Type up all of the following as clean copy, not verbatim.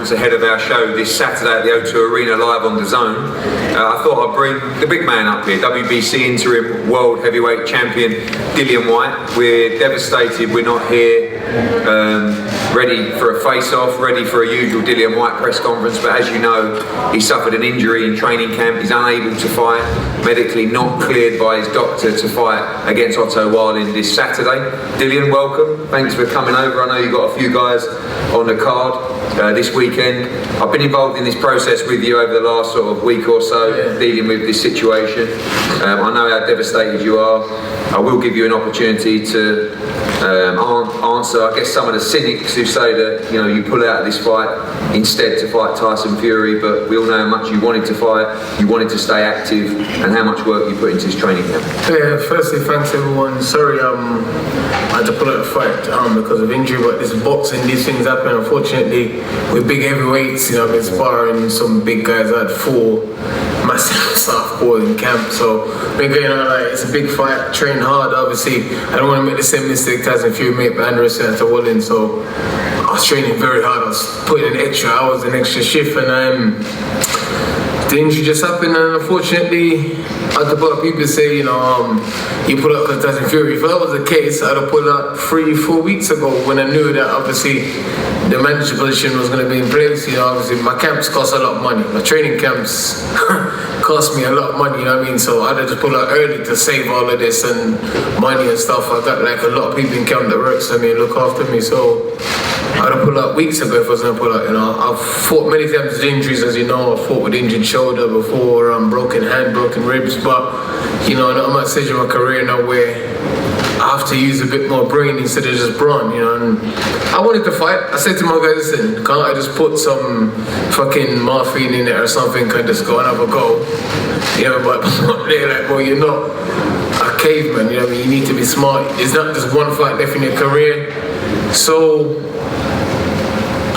moments ahead of our show this Saturday at the O2 Arena live on DAZN. I thought I'd bring the big man up here, WBC interim world heavyweight champion Dillian Whyte. We're devastated we're not here ready for a face-off, ready for a usual Dillian Whyte press conference, but as you know, he suffered an injury in training camp. He's unable to fight, medically not cleared by his doctor to fight against Otto Wallin this Saturday. Dillian, welcome. Thanks for coming over. I know you've got a few guys on the card this weekend. I've been involved in this process with you over the last sort of week or so, dealing with this situation. I know how devastated you are. I will give you an opportunity to answer, I guess, some of the cynics who say that, you know, you pull out of this fight instead to fight Tyson Fury, but we all know how much you wanted to fight, you wanted to stay active, and how much work you put into this training camp. Yeah, firstly, thanks everyone. Sorry, I had to pull out the fight because of injury, but this is boxing, these things happen. Unfortunately, with big heavyweights, you know, I've been sparring some big guys. I had 4 massive southpaws in camp, so been going on like it's a big fight, train hard. Obviously, I don't want to make the same mistake Tyson Fury made, but Otto Wallin, so I was training very hard. I was putting in extra hours and extra shift, and the injury just happened, and unfortunately, I had to people say, you know, you pull out because Tyson Fury. If that was the case, I'd have pulled out 3-4 weeks ago when I knew that obviously the manager position was going to be in place. You know, obviously my camps cost a lot of money. My training camps cost me a lot of money, you know what I mean? So I had to pull out early to save all of this and money and stuff. I got like a lot of people in camp that works for me and look after me. So I'd have pulled out weeks ago if I was going to pull out, you know. I've fought many times with injuries, as you know. I've fought with injured shoulder before, broken hand, broken ribs, but, you know, I'm at a stage of my career now where I have to use a bit more brain instead of just brawn, you know. And I wanted to fight. I said to my guys, listen, can't I just put some fucking morphine in it or something, can I just go and have a go? You know, but they're like, well, you're not a caveman, you know what I mean? You need to be smart. It's not just one fight left in your career. So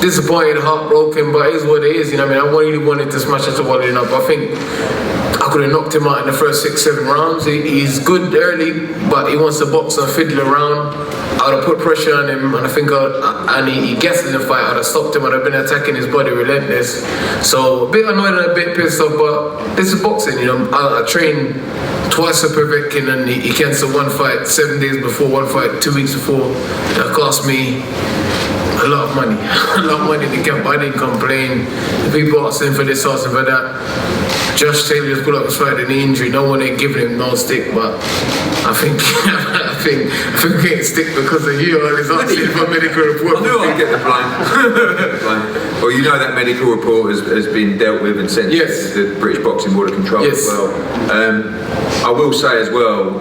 disappointed, heartbroken, but it is what it is, you know what I mean? I really wanted to smash Otto Wallin up. I think I could have knocked him out in the first 6-7 rounds. He's good early, but he wants to box and fiddle around. I would have put pressure on him, and I think and he guessed in the fight. I would have stopped him. I'd have been attacking his body relentless. So a bit annoyed and a bit pissed off, but this is boxing, you know. I train twice a Povetkin, and he cancelled one fight 7 days before, one fight 2 weeks before. That cost me a lot of money, a lot of money in the camp. I didn't complain. The people asking for this, asking for that. Josh Taylor just put up his fight in the injury. No one ain't giving him no stick, but I think we getting stick because of you. I was asking for a medical report. I knew I'd get the blame. Well, you know that medical report has been dealt with and sent to the British Boxing Board of Control as well. I will say as well,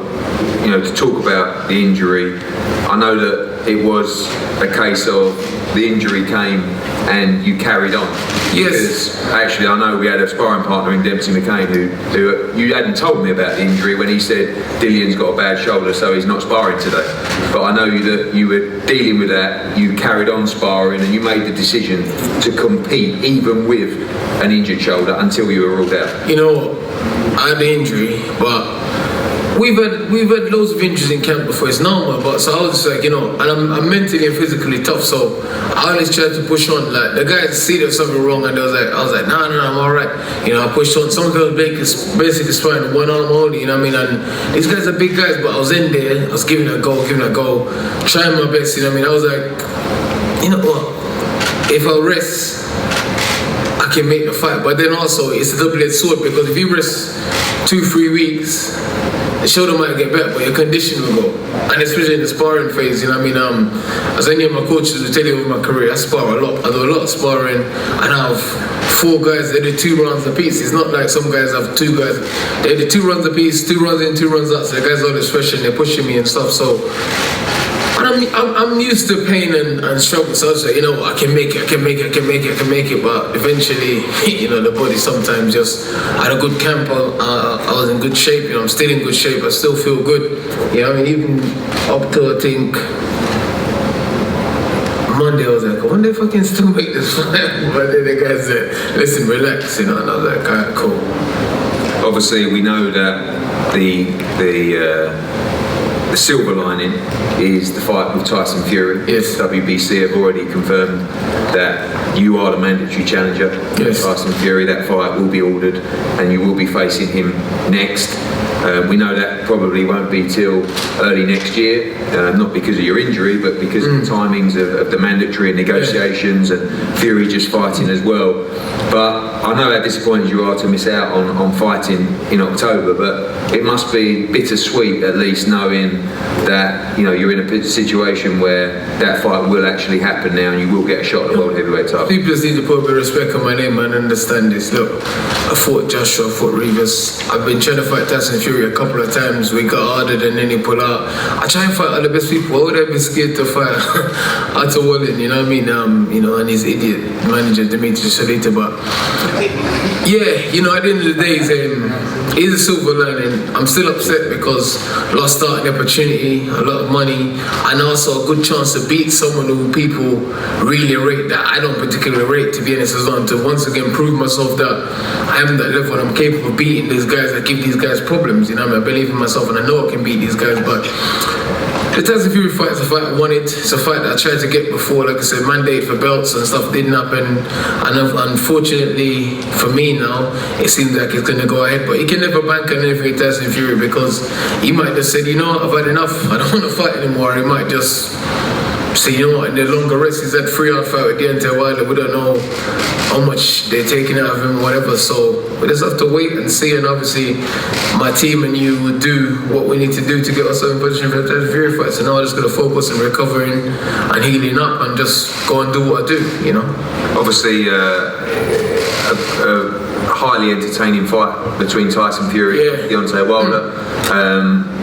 you know, to talk about the injury, I know that it was a case of the injury came and you carried on. Yes. Because actually, I know we had a sparring partner in Dempsey McCain who you hadn't told me about the injury when he said Dillian's got a bad shoulder, so he's not sparring today. But I know that you were dealing with that. You carried on sparring and you made the decision to compete even with an injured shoulder until you were ruled out. You know, I had the injury, but we've had loads of injuries in camp before. It's normal, but so I was just like, you know, and I'm mentally and physically tough, so I always tried to push on. Like the guys see there's something wrong, and I was like, nah, I'm alright. You know, I pushed on. Some girls basically sparring one arm only, you know what I mean? And these guys are big guys, but I was in there, I was giving it a go, trying my best, you know what I mean? I was like, you know what? If I rest, I can make the fight. But then also, it's a double-edged sword, because if you rest 2-3 weeks, the shoulder might get better, but your condition will go. And especially in the sparring phase, you know what I mean? As any of my coaches will tell you over my career, I spar a lot. I do a lot of sparring, and I have 4 guys, they do 2 rounds apiece. It's not like some guys have 2 guys. They do 2 rounds apiece, 2 rounds in, 2 rounds out. So the guys are always fresh and they're pushing me and stuff. So I'm used to pain and struggle, so I was like, you know, I can make it, but eventually, you know, the body sometimes just, I had a good camp, I was in good shape, you know, I'm still in good shape, I still feel good, you know, I mean, even up to, I think, Monday, I was like, I wonder if I can still make this fight, but then the guy said, listen, relax, you know, and I was like, alright, cool. Obviously, we know that the The silver lining is the fight with Tyson Fury. Yes. WBC have already confirmed that you are the mandatory challenger. Yes. Tyson Fury. That fight will be ordered, and you will be facing him next. We know that probably won't be till early next year, not because of your injury, but because of the timings of the mandatory and negotiations and Fury just fighting as well. But I know how disappointed you are to miss out on fighting in October, but it must be bittersweet at least knowing that you're in a situation where that fight will actually happen now and you will get a shot at the world heavyweight title. People just need to put a bit of respect on my name and understand this. Look, I fought Joshua, I fought Rivas. I've been trying to fight Tyson Fury a couple of times. We got ordered and then he pulled out. I try and fight all the best people. Why would I be scared to fight Otto Wallin, you know what I mean? And his idiot manager Dimitri Shalita. But yeah, at the end of the day, he's a silver lining. I'm still upset because lost out an opportunity, a lot of money, and also a good chance to beat someone who people really rate that I don't particularly rate, to be honest, as long to once again prove myself that I am that level and I'm capable of beating these guys. I give these guys problems, I believe in myself and I know I can beat these guys. But the Tyson Fury fight is a fight I wanted. It's a fight that I tried to get before, like I said, mandate for belts and stuff didn't happen. And unfortunately for me now, it seems like it's going to go ahead. But he can never bank on anything with Tyson Fury because he might just say, I've had enough. I don't want to fight anymore. He might just say, in the longer rest, he's had 3-round fight with Deontay Wilder. We don't know how much they're taking out of him, whatever. So we just have to wait and see. And obviously, my team and you will do what we need to do to get ourselves in position for the Tyson Fury fight. So now I'm just going to focus on recovering and healing up and just go and do what I do, Obviously, a highly entertaining fight between Tyson Fury and Deontay Wilder.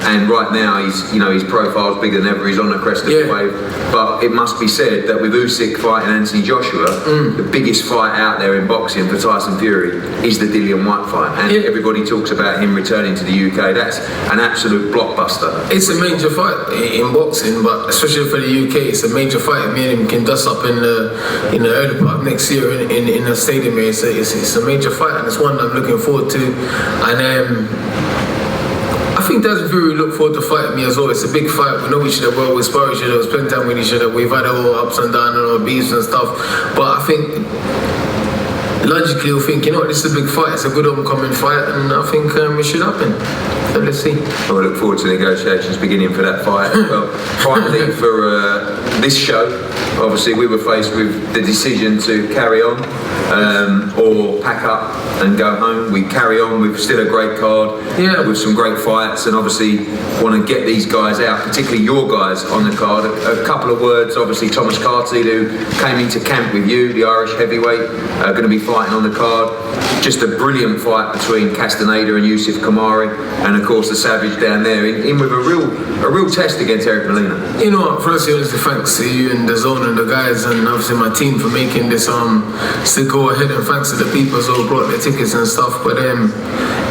And right now, his profile's bigger than ever. He's on the crest of the wave. But it must be said that with Usyk fighting Anthony Joshua, the biggest fight out there in boxing for Tyson Fury is the Dillian Whyte fight. And everybody talks about him returning to the UK. That's an absolute blockbuster. It's a major fight in boxing, but especially for the UK, it's a major fight. Me and him can dust up in the early part next year in a stadium. It's a major fight, and it's one I'm looking forward to. And I think Tyson Fury look forward to fighting me as well. It's a big fight. We know each other well. We spar each other. We spend time with each other. We've had our ups and downs and our beefs and stuff. But I think logically you'll think, this is a big fight. It's a good homecoming fight, and I think it should happen. So let's see. I look forward to negotiations beginning for that fight. Well, finally, for this show, obviously we were faced with the decision to carry on or pack up and go home. We carry on with still a great card, with some great fights, and obviously want to get these guys out, particularly your guys on the card. A couple of words, obviously Thomas Carty, who came into camp with you, the Irish heavyweight, going to be fighting on the card. Just a brilliant fight between Castaneda and Yusuf Kamari, and of course the Savage down there, in with a real test against Eric Molina. Firstly, honestly, thanks to you and the Zone and the guys, and obviously my team for making this still go ahead, and thanks to the people who brought their tickets and stuff. But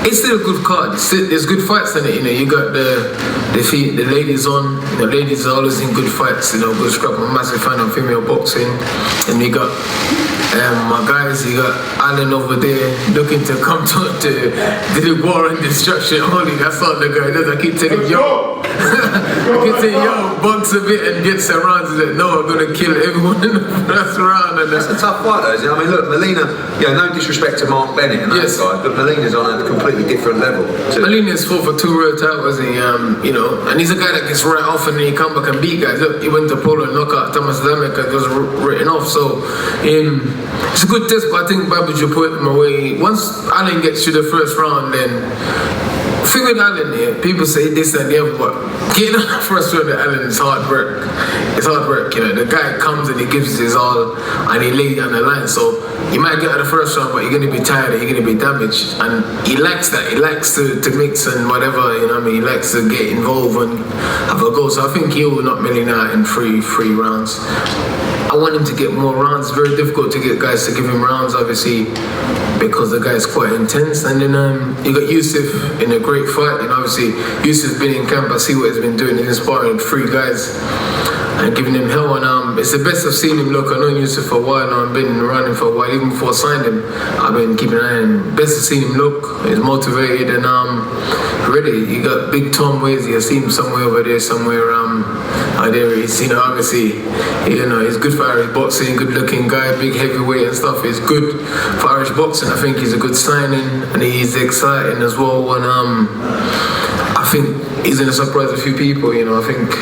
it's still a good card. There's good fights in it. You got the ladies on. The ladies are always in good fights. Good scrap. I'm a massive fan of female boxing, and you got my guys. You got Alan over there looking to come to the war and destruction. Only that's all the guy does. I keep telling box a bit and get some rounds. He's like, no, I'm gonna kill everyone in the first round. And that's a tough fight, though, isn't it? I mean, look, Molina. No disrespect to Mark Bennett and those guys, but Molina's on a completely different level. Molina's fought for 2 world titles, and and he's a guy that gets right off and then he come back and beat guys. Look, he went to Poland, knock out Thomas Damek and was written off. So it's a good test, but I think Babbage will put him away. Once Allen gets to the first round, then thing with Allen here, people say this and the other, but getting on the first round of Allen is hard work. It's hard work, The guy comes and he gives his all and he lays on the line. So you might get out of the first round, but you're going to be tired and you're going to be damaged. And he likes that. He likes to mix and whatever, He likes to get involved and have a go. So I think he will knock Molina out in three rounds. I want him to get more rounds. It's very difficult to get guys to give him rounds, obviously, because the guy's quite intense. And then you got Yusuf in a great fight, and obviously Yusuf's been in camp. I see what he's been doing. He's inspiring 3 guys and giving him hell. And it's the best I've seen him look. I know Yusuf for a while now. I've been running for a while. Even before I signed him, I've been keeping an eye on him. Best I've seen him look. He's motivated and Ready, you got Big Tom Wazy. I see him somewhere over there, somewhere there he is. Obviously, he's good for Irish boxing, good looking guy, big heavyweight and stuff. He's good for Irish boxing. I think he's a good signing, and he's exciting as well. And I think he's gonna surprise a few people. I think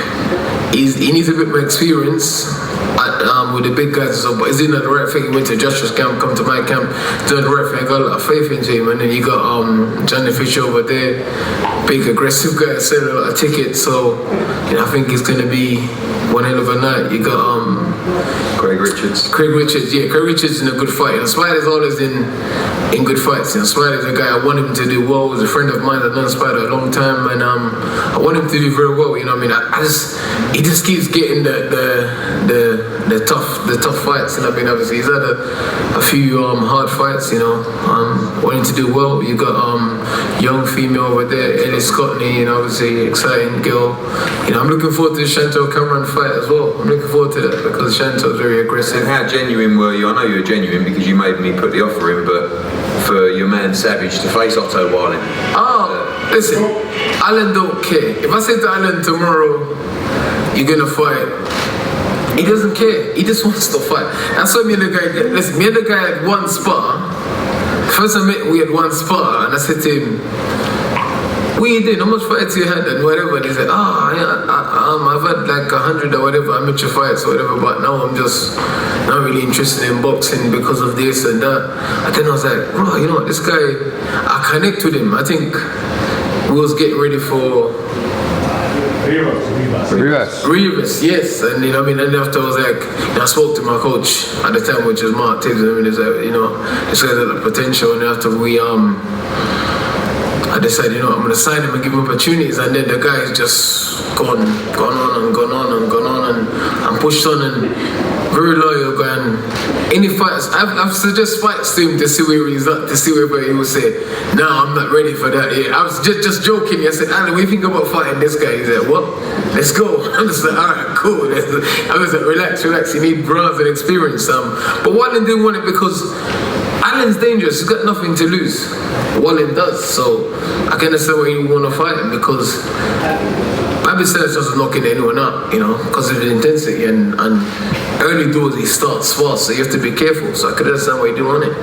he needs a bit more experience with the big guys and stuff, but he's doing the right thing. He went to Joshua's camp, come to my camp, doing the right thing. I got a lot of faith into him. And then you got Johnny Fisher over there, big aggressive guy, selling a lot of tickets. So I think it's going to be one hell of a night. You got Craig Richards. Craig Richards in a good fight. Spider's always in good fights. Spider's a guy I want him to do well. He's a friend of mine. I've known Spider a long time, and I want him to do very well. He just keeps getting the tough fights. Obviously he's had a few hard fights. Wanting to do well. You got young female over there, Ellie Scottney, obviously exciting girl. I'm looking forward to the Chantel Cameron fight as well. I'm looking forward to that because Chantel's very aggressive. And how genuine were you? I know you were genuine because you made me put the offer in, but for your man Savage to face Otto Wallin. Listen, Alan don't care. If I say to Alan tomorrow, you're gonna fight, he doesn't care. He just wants to fight. That's why me and the guy had one spar. First I met, we had one spar, and I said to him, what you doing? How much fights you had and whatever? And he said, I've had like 100 or whatever amateur fights or whatever, but now I'm just not really interested in boxing because of this and that. And then I was like, bro, this guy, I connect with him. I think we was getting ready for Rivas, yes. And and after I was like, I spoke to my coach at the time, which was Mark Tibbs, and he said, this guy's got the potential. And after we I decided, I'm going to sign him and give him opportunities. And then the guy's just gone on and pushed on and very loyal guy. And any fights, I've suggested fights to him to see where he's at, to see whether he will say, no, I'm not ready for that. Yeah, I was just joking. I said, Alan, what do you think about fighting this guy? He said, what? Let's go. I'm just like, all right, cool. I was like, relax. You need bronze and experience. But Wallin didn't want it because Alan's dangerous. He's got nothing to lose. Wallin does. So I can understand why you want to fight him because Bobby Sellers doesn't knocking anyone up, because of the intensity and early doors he starts fast, so you have to be careful. So I can understand why you do want it.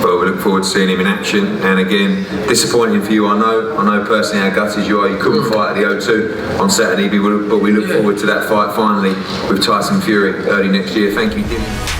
Well, we look forward to seeing him in action. And again, disappointing for you, I know personally how gutted you are. You couldn't fight at the O2 on Saturday, but we look forward to that fight finally with Tyson Fury early next year. Thank you, Dillian.